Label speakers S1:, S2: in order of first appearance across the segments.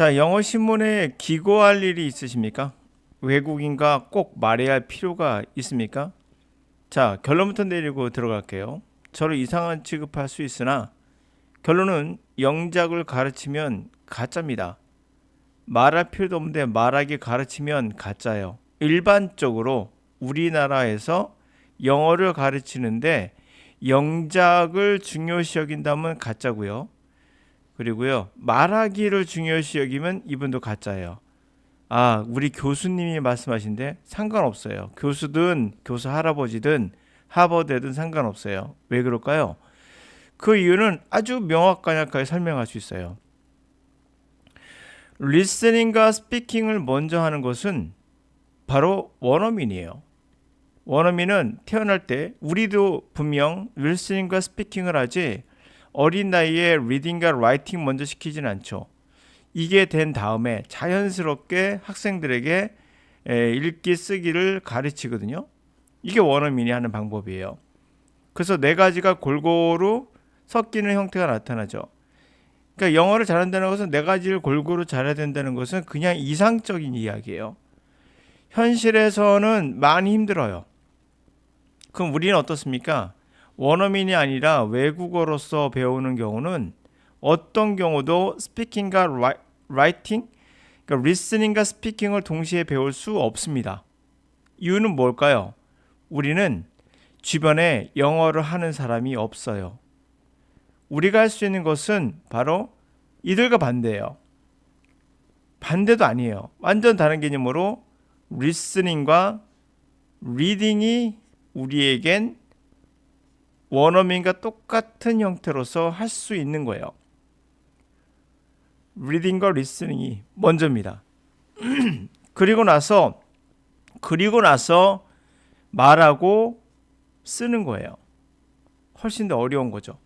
S1: 자, 영어 신문에 기고할 일이 있으십니까? 외국인과 꼭 말해야 할 필요가 있습니까? 자, 결론부터 내리고 들어갈게요. 저를 이상한 취급할 수 있으나 결론은 영작을 가르치면 가짜입니다. 말할 필요도 없는데 말하기 가르치면 가짜예요. 일반적으로 우리나라에서 영어를 가르치는데 영작을 중요시 여긴다면 가짜고요. 그리고요, 말하기를 중요시 여기면 이분도 가짜예요. 아, 우리 교수님이 말씀하신데 상관없어요. 교수든 교수 할아버지든 하버드든 상관없어요. 왜 그럴까요? 그 이유는 아주 명확하게 설명할 수 있어요. 리스닝과 스피킹을 먼저 하는 것은 바로 원어민이에요. 원어민은 태어날 때 우리도 분명 리스닝과 스피킹을 하지 어린 나이에 리딩과 라이팅 먼저 시키진 않죠. 이게 된 다음에 자연스럽게 학생들에게 읽기 쓰기를 가르치거든요. 이게 원어민이 하는 방법이에요. 그래서 네 가지가 골고루 섞이는 형태가 나타나죠. 그러니까 영어를 잘한다는 것은 네 가지를 골고루 잘해야 된다는 것은 그냥 이상적인 이야기예요. 현실에서는 많이 힘들어요. 그럼 우리는 어떻습니까? 원어민이 아니라 외국어로서 배우는 경우는 어떤 경우도 스피킹과 라이팅, 그러니까 리스닝과 스피킹을 동시에 배울 수 없습니다. 이유는 뭘까요? 우리는 주변에 영어를 하는 사람이 없어요. 우리가 할 수 있는 것은 바로 이들과 반대예요. 반대도 아니에요. 완전 다른 개념으로 리스닝과 리딩이 우리에겐 원어민과 똑같은 형태로서 할 수 있는 거예요. 리딩과 리스닝이 먼저입니다. 그리고 나서 말하고 쓰는 거예요. 훨씬 더 어려운 거죠.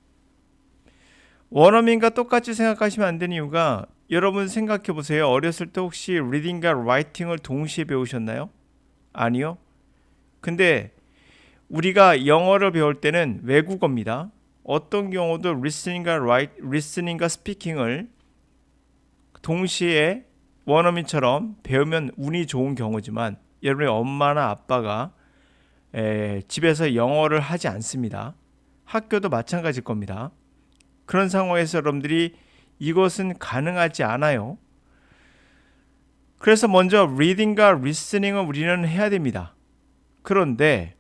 S1: 원어민과 똑같이 생각하시면 안 되는 이유가 여러분 생각해 보세요. 어렸을 때 혹시 리딩과 라이팅을 동시에 배우셨나요? 아니요. 근데 우리가 영어를 배울 때는 외국어입니다. 어떤 경우도 리스닝과 스피킹을 동시에 원어민처럼 배우면 운이 좋은 경우지만 여러분의 엄마나 아빠가 집에서 영어를 하지 않습니다. 학교도 마찬가지일 겁니다. 그런 상황에서 여러분들이 이것은 가능하지 않아요. 그래서 먼저 리딩과 리스닝을 우리는 해야 됩니다. 그런데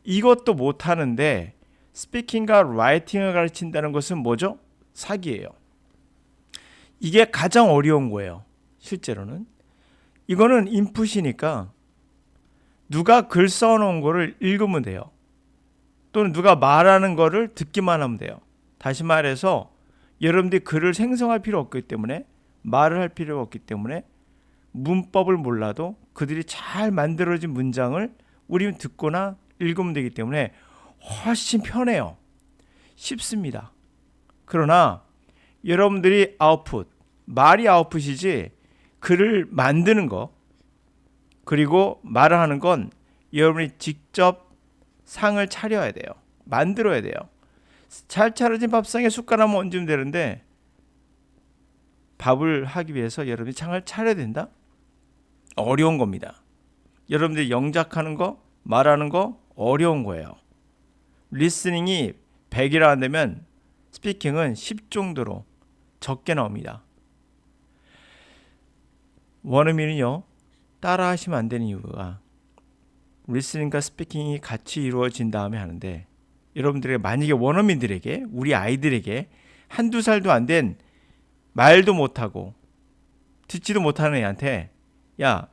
S1: 이것도 못하는데 스피킹과 라이팅을 가르친다는 것은 뭐죠? 사기예요. 이게 가장 어려운 거예요. 실제로는. 이거는 인풋이니까 누가 글 써놓은 거를 읽으면 돼요. 또는 누가 말하는 거를 듣기만 하면 돼요. 다시 말해서 여러분들이 글을 생성할 필요 없기 때문에 말을 할 필요가 없기 때문에 문법을 몰라도 그들이 잘 만들어진 문장을 우리는 듣거나 읽으면 되기 때문에 훨씬 편해요. 쉽습니다. 그러나 여러분들이 말이 아웃풋이지 글을 만드는 거 그리고 말을 하는 건 여러분이 직접 상을 차려야 돼요. 만들어야 돼요. 잘 차려진 밥상에 숟가락만 얹으면 되는데 밥을 하기 위해서 여러분이 상을 차려야 된다? 어려운 겁니다. 여러분들이 영작하는 거, 말하는 거 어려운 거예요. 리스닝이 100이라 한다면 스피킹은 10 정도로 적게 나옵니다. 원어민은요, 따라 하시면 안 되는 이유가 리스닝과 스피킹이 같이 이루어진 다음에 하는데 여러분들에게 만약에 원어민들에게 우리 아이들에게 한두 살도 안 된 말도 못하고 듣지도 못하는 애한테 야,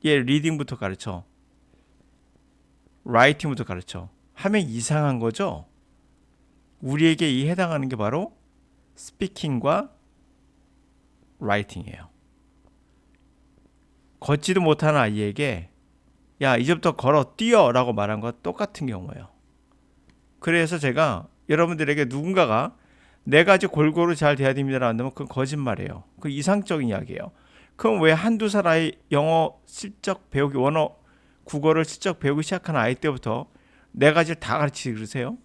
S1: 얘 리딩부터 가르쳐 라이팅부터 가르쳐 하면 이상한 거죠. 우리에게 이 해당하는 게 바로 스피킹과 라이팅이에요. 걷지도 못하는 아이에게 야, 이제부터 걸어 뛰어 라고 말한 거 똑같은 경우예요. 그래서 제가 여러분들에게 누군가가 네 가지 골고루 잘 돼야 됩니다라고 한다면 그건 거짓말이에요. 그 이상적인 이야기예요. 그럼 왜 한두 살 아이 영어 실적 배우기 국어를 실적 배우기 시작하는 아이 때부터 네 가지를 다 가르치지 그러세요?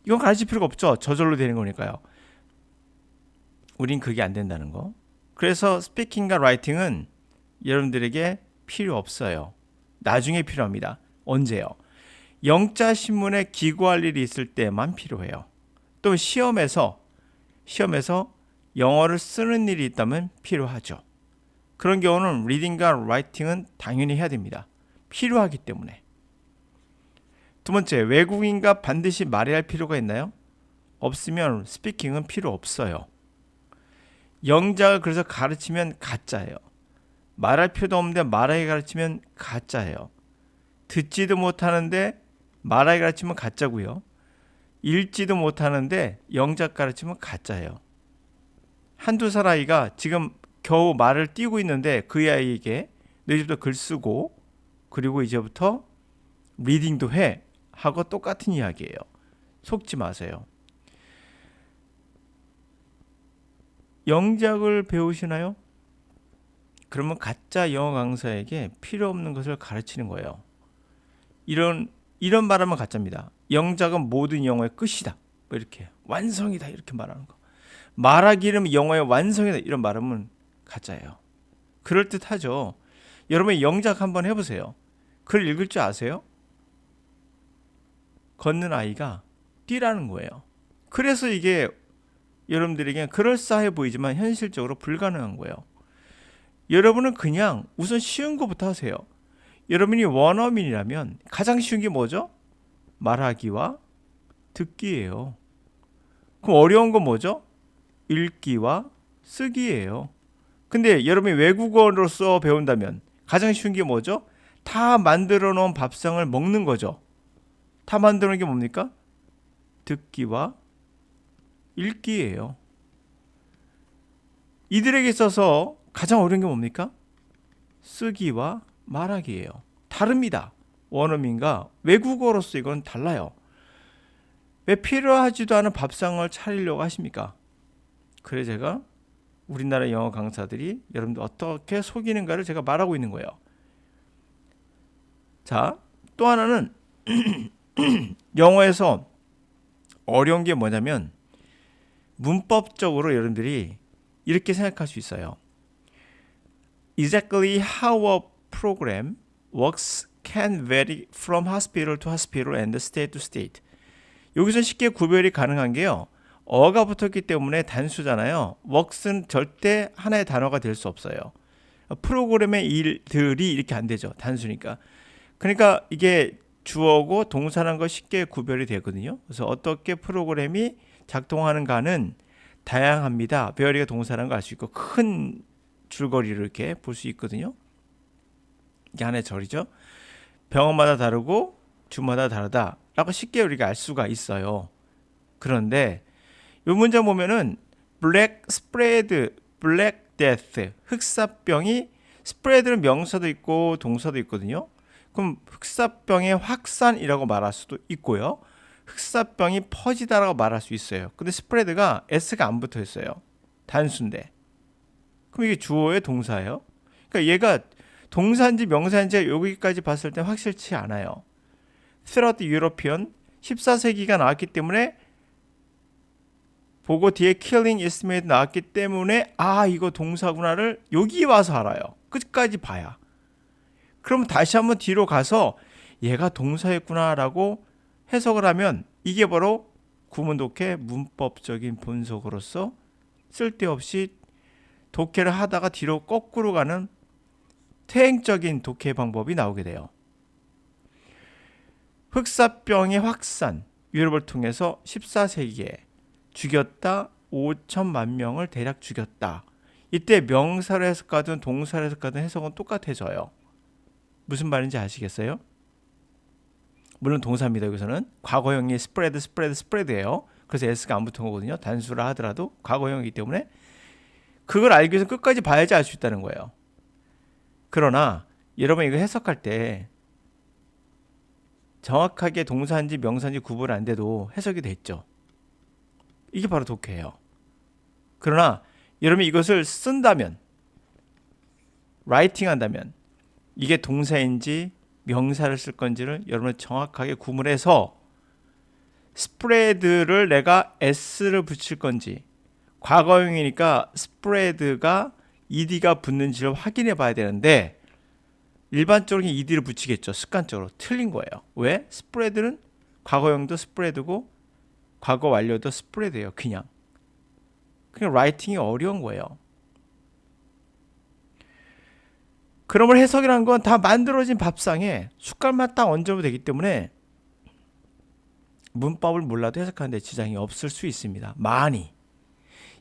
S1: 이건 가르칠 필요가 없죠. 저절로 되는 거니까요. 우린 그게 안 된다는 거. 그래서 스피킹과 라이팅은 여러분들에게 필요 없어요. 나중에 필요합니다. 언제요? 영자 신문에 기고할 일이 있을 때만 필요해요. 또 시험에서 영어를 쓰는 일이 있다면 필요하죠. 그런 경우는 리딩과 라이팅은 당연히 해야 됩니다. 필요하기 때문에. 두 번째, 외국인과 반드시 말해야 할 필요가 있나요? 없으면 스피킹은 필요 없어요. 영작을 그래서 가르치면 가짜예요. 말할 필요도 없는데 말하게 가르치면 가짜예요. 듣지도 못하는데 말하게 가르치면 가짜고요. 읽지도 못하는데 영작 가르치면 가짜예요. 한두 살 아이가 지금 겨우 말을 띄고 있는데 그 아이에게 너 이제부터 글 쓰고 그리고 이제부터 리딩도 해 하고 똑같은 이야기예요. 속지 마세요. 영작을 배우시나요? 그러면 가짜 영어 강사에게 필요 없는 것을 가르치는 거예요. 이런 말하면 가짜입니다. 영작은 모든 영어의 끝이다. 뭐 이렇게 완성이다 이렇게 말하는 거. 말하기는 영어의 완성이다 이런 말하면 가짜예요. 그럴 듯하죠. 여러분 영작 한번 해보세요. 글 읽을 줄 아세요? 걷는 아이가 뛰라는 거예요. 그래서 이게 여러분들에게 그럴싸해 보이지만 현실적으로 불가능한 거예요. 여러분은 그냥 우선 쉬운 것부터 하세요. 여러분이 원어민이라면 가장 쉬운 게 뭐죠? 말하기와 듣기예요. 그럼 어려운 건 뭐죠? 읽기와 쓰기예요. 근데 여러분이 외국어로서 배운다면 가장 쉬운 게 뭐죠? 다 만들어 놓은 밥상을 먹는 거죠. 다 만들어 놓은 게 뭡니까? 듣기와 읽기예요. 이들에게 있어서 가장 어려운 게 뭡니까? 쓰기와 말하기예요. 다릅니다. 원어민과 외국어로서 이건 달라요. 왜 필요하지도 않은 밥상을 차리려고 하십니까? 그래 제가 우리나라 영어 강사들이 여러분들 어떻게 속이는가를 제가 말하고 있는 거예요. 자, 또 하나는 영어에서 어려운 게 뭐냐면 문법적으로 여러분들이 이렇게 생각할 수 있어요. Exactly how a program works can vary from hospital to hospital and state to state. 여기서 쉽게 구별이 가능한 게요. 어가 붙었기 때문에 단수잖아요. works는 절대 하나의 단어가 될 수 없어요. 프로그램의 일들이 이렇게 안 되죠. 단수니까. 그러니까 이게 주어고 동사라는 거 쉽게 구별이 되거든요. 그래서 어떻게 프로그램이 작동하는가는 다양합니다. 베어리가 동사라는 거 알 수 있고 큰 줄거리를 이렇게 볼 수 있거든요. 이게 하나의 절이죠. 병원마다 다르고 주마다 다르다라고 쉽게 우리가 알 수가 있어요. 그런데 이 문장 보면은 black spread, black death, 흑사병이 spread는 명사도 있고 동사도 있거든요. 그럼 흑사병의 확산이라고 말할 수도 있고요. 흑사병이 퍼지다라고 말할 수 있어요. 근데 spread가 s가 안 붙어 있어요. 단수인데. 그럼 이게 주어의 동사예요. 그러니까 얘가 동사인지 명사인지 여기까지 봤을 때 확실치 않아요. Throughout European 14세기가 나왔기 때문에 보고 뒤에 killing is made 나왔기 때문에 이거 동사구나를 여기 와서 알아요. 끝까지 봐야. 그럼 다시 한번 뒤로 가서 얘가 동사였구나라고 해석을 하면 이게 바로 구문독해 문법적인 분석으로서 쓸데없이 독해를 하다가 뒤로 거꾸로 가는 퇴행적인 독해 방법이 나오게 돼요. 흑사병의 확산, 유럽을 통해서 14세기에 죽였다. 5천만 명을 대략 죽였다. 이때 명사로 해석하든 동사로 해석하든 해석은 똑같아져요. 무슨 말인지 아시겠어요? 물론 동사입니다. 여기서는 과거형이 spread예요. 그래서 s가 안 붙은 거거든요. 단수라 하더라도 과거형이기 때문에 그걸 알기 위해서 끝까지 봐야지 알 수 있다는 거예요. 그러나 여러분 이거 해석할 때 정확하게 동사인지 명사인지 구분 안 돼도 해석이 됐죠. 이게 바로 독해예요. 그러나 여러분이 이것을 쓴다면, 라이팅 한다면 이게 동사인지 명사를 쓸 건지를 여러분은 정확하게 구분해서 스프레드를 내가 s를 붙일 건지, 과거형이니까 스프레드가 ed가 붙는지를 확인해 봐야 되는데 일반적으로 ed를 붙이겠죠. 습관적으로. 틀린 거예요. 왜? 스프레드는 과거형도 스프레드고 과거 완료도 스프레드예요. 그냥 라이팅이 어려운 거예요. 그러면 해석이란 건 다 만들어진 밥상에 숟갈만 딱 얹으면 되기 때문에 문법을 몰라도 해석하는데 지장이 없을 수 있습니다. 많이.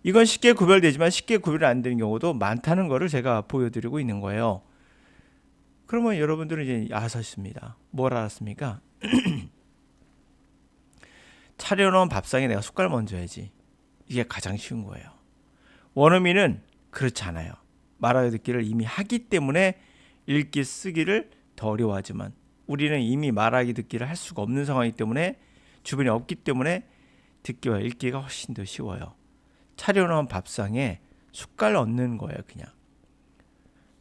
S1: 이건 쉽게 구별되지만 쉽게 구별이 안 되는 경우도 많다는 것을 제가 보여드리고 있는 거예요. 그러면 여러분들은 이제 아셨습니다. 뭘 알았습니까? 차려놓은 밥상에 내가 숟갈 얹어야지. 이게 가장 쉬운 거예요. 원어민은 그렇지 않아요. 말하기 듣기를 이미 하기 때문에 읽기 쓰기를 더 어려워하지만 우리는 이미 말하기 듣기를 할 수가 없는 상황이기 때문에 주변에 없기 때문에 듣기와 읽기가 훨씬 더 쉬워요. 차려놓은 밥상에 숟갈 얹는 거예요. 그냥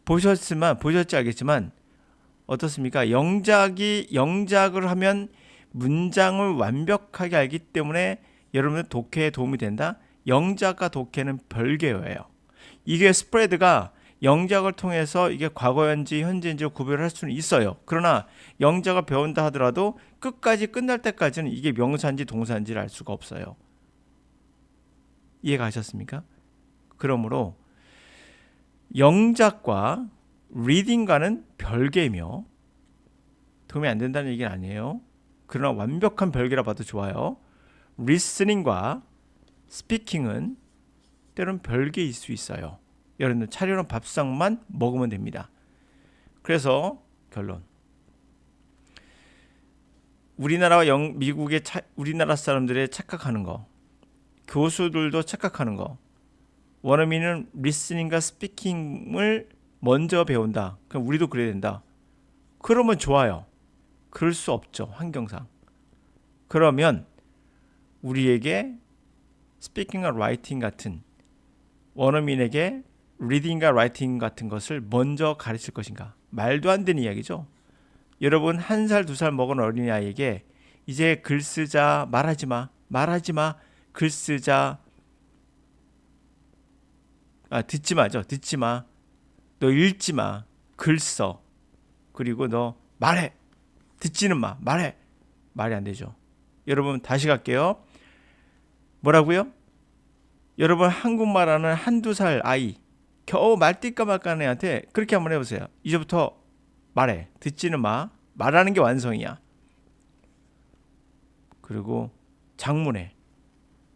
S1: 보셨지 알겠지만 어떻습니까? 영작을 하면 문장을 완벽하게 알기 때문에 여러분들 독해에 도움이 된다. 영작과 독해는 별개예요. 이게 스프레드가 영작을 통해서 이게 과거인지 현재인지 구별할 수는 있어요. 그러나 영작을 배운다 하더라도 끝까지 끝날 때까지는 이게 명사인지 동사인지를 알 수가 없어요. 이해가 하셨습니까? 그러므로 영작과 리딩과는 별개이며 도움이 안 된다는 얘기는 아니에요. 그러나 완벽한 별개라 봐도 좋아요. 리스닝과 스피킹은 때로는 별개일 수 있어요. 여러분들 차려놓은 밥상만 먹으면 됩니다. 그래서 결론. 우리나라와 미국의 우리나라 사람들의 착각하는 거, 교수들도 착각하는 거. 원어민은 리스닝과 스피킹을 먼저 배운다. 그럼 우리도 그래야 된다. 그러면 좋아요. 그럴 수 없죠. 환경상. 그러면 우리에게 스피킹과 라이팅 같은 원어민에게 리딩과 라이팅 같은 것을 먼저 가르칠 것인가? 말도 안 되는 이야기죠. 여러분 1살, 2살 먹은 어린아이에게 이제 글 쓰자, 말하지 마, 글 쓰자, 듣지 마, 너 읽지 마, 글 써, 그리고 너 말해, 듣지는 마, 말해. 말이 안 되죠. 여러분 다시 갈게요. 뭐라고요? 여러분 한국말하는 1~2살 아이 겨우 말띠까 말까 애한테 그렇게 한번 해보세요. 이제부터 말해. 듣지는 마. 말하는 게 완성이야. 그리고 장문해.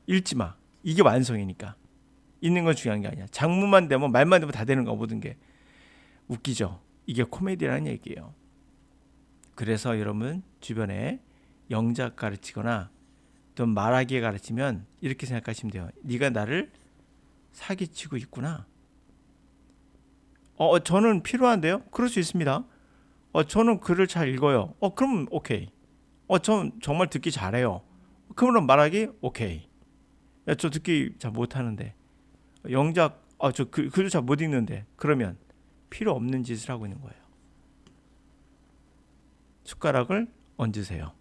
S1: 읽지 마. 이게 완성이니까. 읽는 건 중요한 게 아니야. 장문만 되면 말만 되면 다 되는 거 모든 게. 웃기죠. 이게 코미디라는 얘기예요. 그래서 여러분 주변에 영작 가르치거나 또 말하기 가르치면 이렇게 생각하시면 돼요. 네가 나를 사기치고 있구나. 저는 필요한데요? 그럴 수 있습니다. 저는 글을 잘 읽어요. 그럼 오케이. 전 정말 듣기 잘해요. 그러면 말하기 오케이. 야, 저 듣기 잘 못하는데. 영작, 저 글도 잘 못 읽는데. 그러면 필요 없는 짓을 하고 있는 거예요. 숟가락을 얹으세요.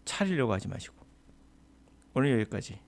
S1: 차리려고 하지 마시고. 오늘 여기까지.